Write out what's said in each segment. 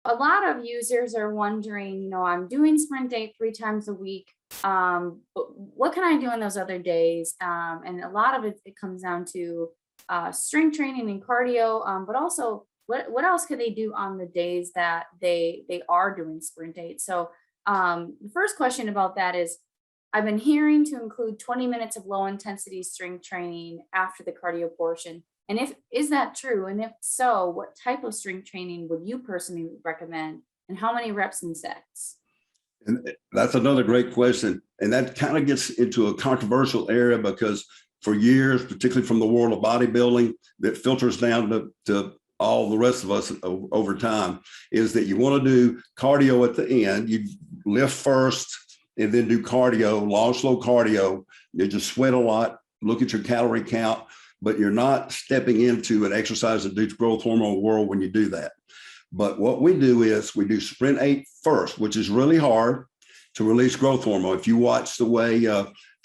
A lot of users are wondering, I'm doing sprint date 3 times a week. But what can I do on those other days? And a lot of it comes down to strength training and cardio, but also what else could they do on the days that they are doing sprint dates? So the first question about that is, I've been hearing to include 20 minutes of low intensity strength training after the cardio portion. And if is that true? And if so, what type of strength training would you personally recommend? And how many reps and sets? And that's another great question. And that kind of gets into a controversial area because for years, particularly from the world of bodybuilding, that filters down to all the rest of us over time, is that you want to do cardio at the end. You lift first and then do cardio, long, slow cardio. You just sweat a lot, look at your calorie count, but you're not stepping into an exercise-induced growth hormone world when you do that. But what we do is we do sprint 8 first, which is really hard to release growth hormone. If you watch the way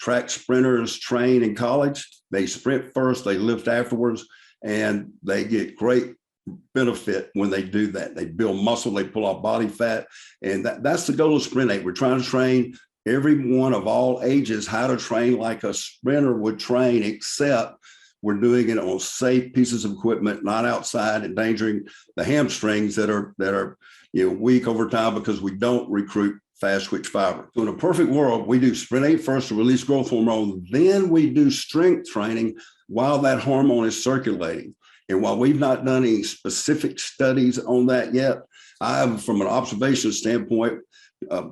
track sprinters train in college, they sprint first, they lift afterwards, and they get great benefit when they do that. They build muscle, they pull off body fat, and that's the goal of sprint 8. We're trying to train everyone of all ages how to train like a sprinter would train, except we're doing it on safe pieces of equipment, not outside, endangering the hamstrings that are weak over time because we don't recruit fast twitch fiber. So in a perfect world, we do sprint 8 first to release growth hormone. Then we do strength training while that hormone is circulating. And while we've not done any specific studies on that yet, I have, from an observation standpoint,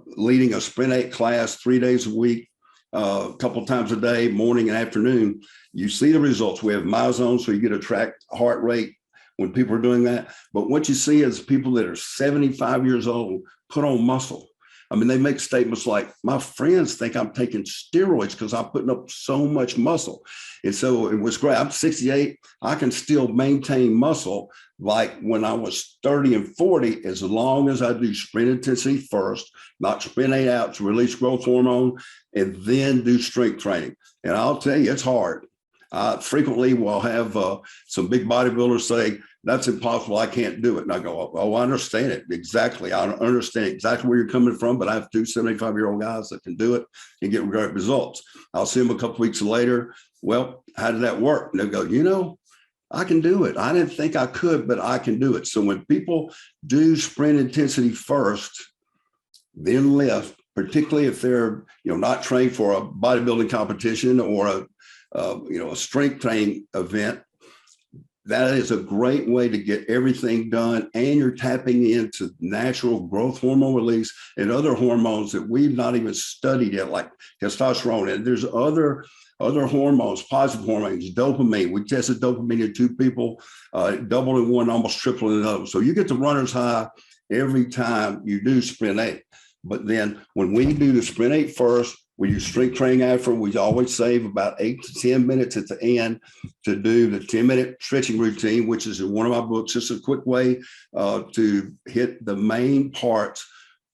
leading a sprint 8 class 3 days a week, a couple of times a day, morning and afternoon. You see the results. We have myozones, so you get a track heart rate when people are doing that. But what you see is people that are 75 years old put on muscle. I mean, they make statements like, my friends think I'm taking steroids because I'm putting up so much muscle. And so it was great. I'm 68. I can still maintain muscle like when I was 30 and 40, as long as I do sprint intensity first, not sprint 8 out to release growth hormone, and then do strength training. And I'll tell you, it's hard. Frequently we'll have some big bodybuilders say, that's impossible, I can't do it. And I go, oh, I understand it. Exactly. I understand exactly where you're coming from, but I have 2 75-year-old guys that can do it and get great results. I'll see them a couple weeks later. Well, how did that work? And they'll go, I can do it. I didn't think I could, but I can do it. So when people do sprint intensity first, then lift, particularly if they're not trained for a bodybuilding competition or a strength training event, that is a great way to get everything done, and you're tapping into natural growth hormone release and other hormones that we've not even studied yet, like testosterone. And there's other hormones, positive hormones, dopamine. We tested dopamine in 2 people, doubled in one, almost tripled in another. So you get the runner's high every time you do sprint 8. But then when we do the sprint 8 first, we do strength training after. We always save about 8 to 10 minutes at the end to do the 10-minute stretching routine, which is in one of my books. Just a quick way to hit the main parts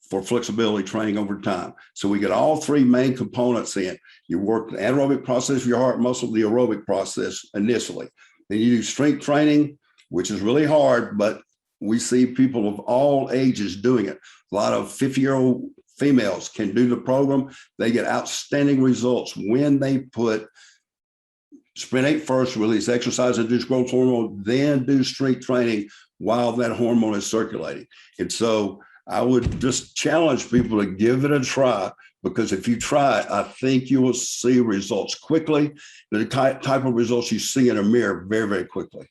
for flexibility training over time. So we get all 3 main components in. You work the anaerobic process of your heart muscle, the aerobic process initially. Then you do strength training, which is really hard, but we see people of all ages doing it. A lot of 50-year-old females can do the program. They get outstanding results when they put sprint 8 first, release exercise-induced growth hormone, then do strength training while that hormone is circulating. And so I would just challenge people to give it a try, because if you try it, I think you will see results quickly, the type of results you see in a mirror very, very quickly.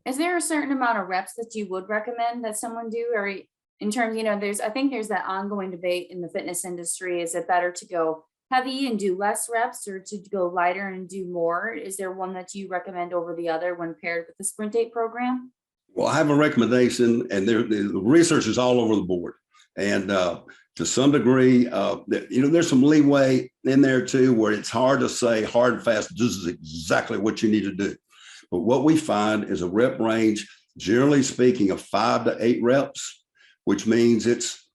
Is there a certain amount of reps that you would recommend that someone do? Or in terms, I think there's that ongoing debate in the fitness industry. Is it better to go heavy and do less reps, or to go lighter and do more? Is there one that you recommend over the other when paired with the sprint 8 program? Well, I have a recommendation, and the research is all over the board. And to some degree, there's some leeway in there too, where it's hard to say hard and fast, this is exactly what you need to do. But what we find is a rep range, generally speaking, of 5 to 8 reps, which means it's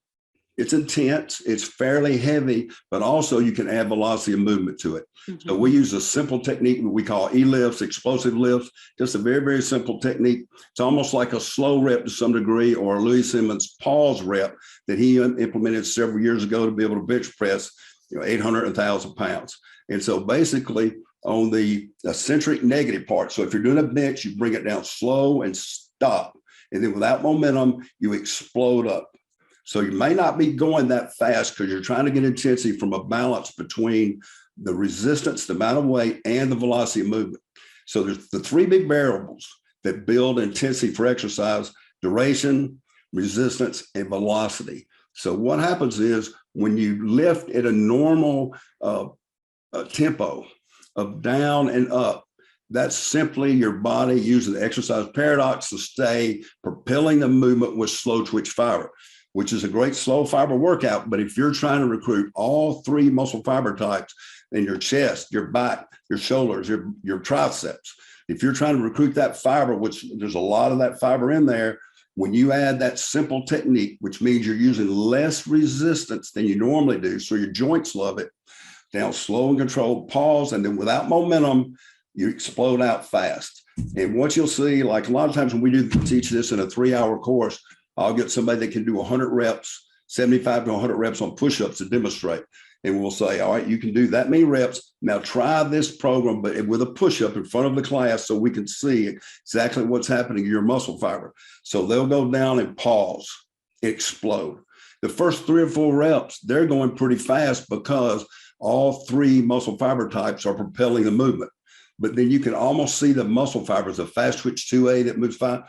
It's intense, it's fairly heavy, but also you can add velocity and movement to it. Mhm. So we use a simple technique that we call E-lifts, explosive lifts, just a very, very simple technique. It's almost like a slow rep to some degree, or Louis Simmons' pause rep that he implemented several years ago to be able to bench press 800 and 1,000 pounds. And so basically on the eccentric negative part, so if you're doing a bench, you bring it down slow and stop. And then without momentum, you explode up. So you may not be going that fast because you're trying to get intensity from a balance between the resistance, the amount of weight, and the velocity of movement. So there's the three big variables that build intensity for exercise: duration, resistance, and velocity. So what happens is when you lift at a normal tempo of down and up, that's simply your body using the exercise paradox to stay propelling the movement with slow twitch fiber, which is a great slow fiber workout. But if you're trying to recruit all three muscle fiber types in your chest, your back, your shoulders, your triceps, if you're trying to recruit that fiber, which there's a lot of that fiber in there, when you add that simple technique, which means you're using less resistance than you normally do, so your joints love it, down slow and controlled, pause, and then without momentum, you explode out fast. And what you'll see, like a lot of times when we do teach this in a 3-hour course, I'll get somebody that can do 100 reps, 75 to 100 reps on push-ups to demonstrate. And we'll say, all right, you can do that many reps. Now try this program, but with a push-up in front of the class so we can see exactly what's happening to your muscle fiber. So they'll go down and pause, explode. The first 3 or 4 reps, they're going pretty fast because all three muscle fiber types are propelling the movement. But then you can almost see the muscle fibers. A fast twitch 2A that moves five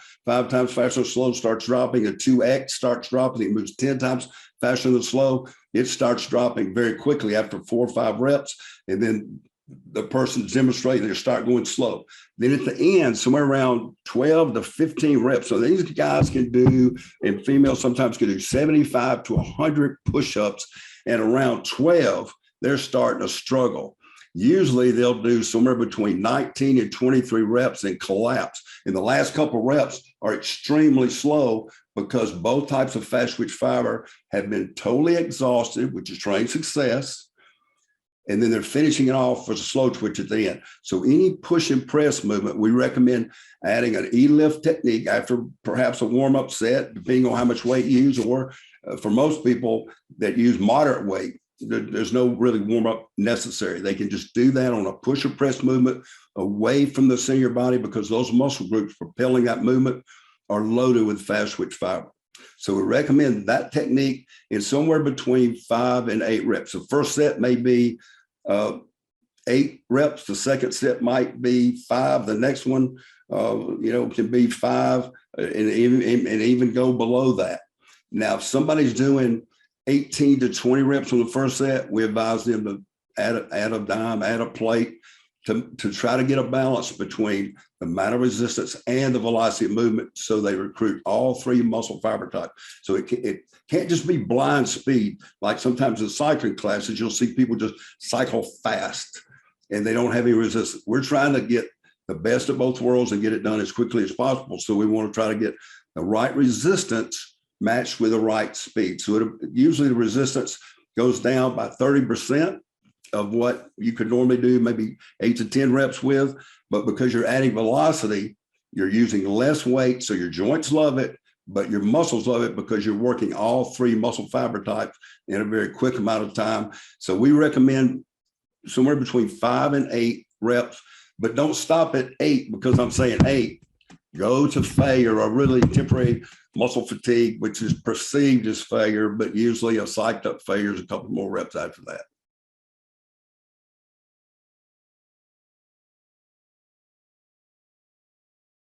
times faster than slow starts dropping. A 2X starts dropping. It moves 10 times faster than slow. It starts dropping very quickly after 4 or 5 reps. And then the person's demonstrating they start going slow. Then at the end, somewhere around 12 to 15 reps. So these guys can do, and females sometimes can do 75 to 100 push-ups. And around 12, they're starting to struggle. Usually they'll do somewhere between 19 and 23 reps and collapse. And the last couple of reps are extremely slow because both types of fast twitch fiber have been totally exhausted, which is training success. And then they're finishing it off with a slow twitch at the end. So any push and press movement, we recommend adding an E-lift technique after perhaps a warm-up set, depending on how much weight you use, or for most people that use moderate weight, there's no really warm-up necessary. They can just do that on a push or press movement away from the center of your body because those muscle groups propelling that movement are loaded with fast twitch fiber. So we recommend that technique in somewhere between 5 and 8 reps. The first set may be 8 reps. The second set might be 5. The next one, can be 5 and even go below that. Now, if somebody's doing 18 to 20 reps on the first set, we advise them to add a dime, add a plate to try to get a balance between the amount of resistance and the velocity of movement so they recruit all three muscle fiber types. So it can't just be blind speed. Like sometimes in cycling classes, you'll see people just cycle fast and they don't have any resistance. We're trying to get the best of both worlds and get it done as quickly as possible. So we want to try to get the right resistance matched with the right speed. So usually the resistance goes down by 30% of what you could normally do, maybe 8 to 10 reps with. But because you're adding velocity, you're using less weight. So your joints love it, but your muscles love it because you're working all three muscle fiber types in a very quick amount of time. So we recommend somewhere between 5 and 8 reps, but don't stop at 8 because I'm saying 8. Go to failure or really temporary muscle fatigue, which is perceived as failure, but usually a psyched up failure is a couple more reps after that.